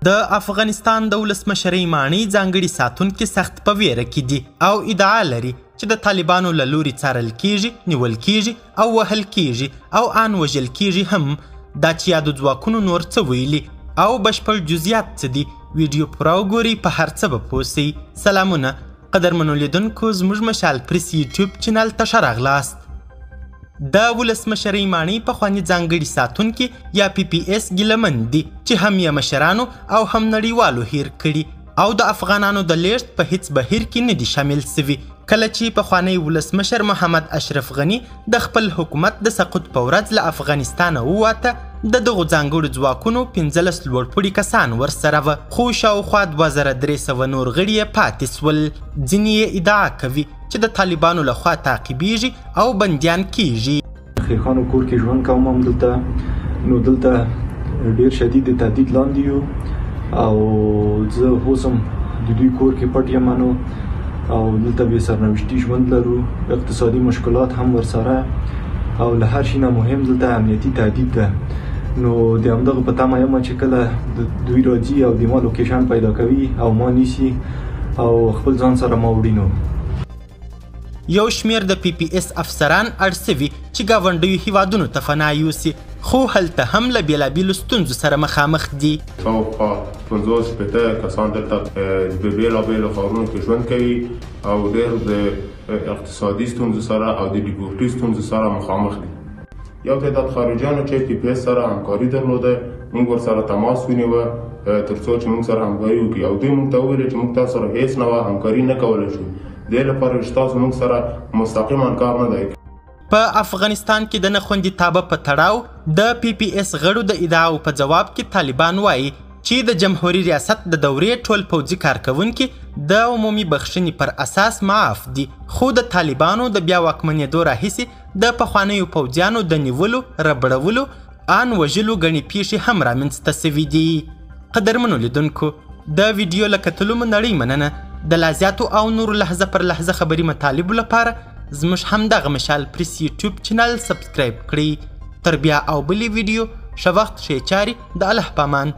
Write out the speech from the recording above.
د افغانستان د ولسمشرۍ ماڼۍ ځانګړي ساتونکي سخت په ویره کې دي او ادعا لري چې د طالبانو له لوري څارل کیږي، نیول کیږي او وهل کیږي او ان وژل کیږي هم. دا چې یادو ځواکونو نور څه ویلي او بشپړ جزئیات څه دي، ویډیو پوره وګورئ، په هر څه به پوه سئ. سلامونه قدرمنو لیدونکو، زموږ مشال پریس یوټیوب چینل ته ښه راغلاست. د ولسمشرۍ ماڼۍ پخواني ځانګړي ساتونکي یا PPS ګیلمن دي چې هم یې مشرانو او هم نړیوالو هیر کړي او د افغانانو د لیږد په هیڅ بهیر کې نه دي شامل سوي. کله چې پخوانی ولسمشر محمد اشرف غني د خپل حکومت د سقوط په ورځ له افغانستانه ووته، د دغو ځانګړو ځواکونو 15 لوړپوړي کسان ورسره وه، خو شاوخوا 2300 نور غړي یې پاتې سول. ځینې یې ادعا کوي چې د طالبانو لخوا تعقیبیږي او بندیان کیږي. خیرخانو کور کې ژوند کوم، هم دلته ډیر شدید تهدید لاندې یو او زه اوس هم د دوی کور کې پټ یم او دلته بې سرنوشتي ژوند لرو، اقتصادي مشکلات هم ورسره او له هر شي نه مهم دلته امنیتي تهدید ده. نو د همدغه په تمه یم چې کله دوی راځي او د ما لوکیشن پیدا کوي او ما نیسي او خپل ځان سره ما وړي. نو یو شمیر د PPS افسران اړ سوي چې ګاونډیو هیوادونو ته پناه یوسي، خو هلته هم له بېلابېلو ستونزو سره مخامخ دي. شاوخوا 50 کسان دلته په بېلابېلو ښارونو کې ژوند کوي او ډېر د اقتصادي ستونزو سره او د ډیپورټي ستونزو سره مخامخ دي. یو تعداد خارجیانو چې PPS سره همکاري درلوده، موږ ورسره تماس ونیوه تر څو چې موږ سره همکاري وکړي او دوی موږ ته وویل چې موږ تاسو سره هېڅ نوع همکاري نه کولی شو، دې لپاره چې تاسو موږ سره مستقیما کار نه دی. په افغانستان کې د نه خوندیتابه په تړاو د PPS غړو د ادعاو په جواب کې طالبان وایي چې د جمهوري ریاست د دورې ټول پوځي کارکوونکي د عمومي بخښنې پر اساس معاف دي، خو د طالبانو د بیا واکمنېدو راهیسې د پخوانیو پوځیانو د نیولو، ربړولو، ان وژلو ګڼې پیښې هم رامنځته سوي دي. قدرمنو لیدونکو، د ویډیو له کتلو مو نړۍ مننه. د لا زیاتو او نورو لحظه پر لحظه خبري مطالبو لپاره زموږ همدغه مشال پریس یوټیوب چینل سبسکرایب کړئ. تر بیا او بلې ویډیو، ښه وخت، ښې چارې، د الله په امان.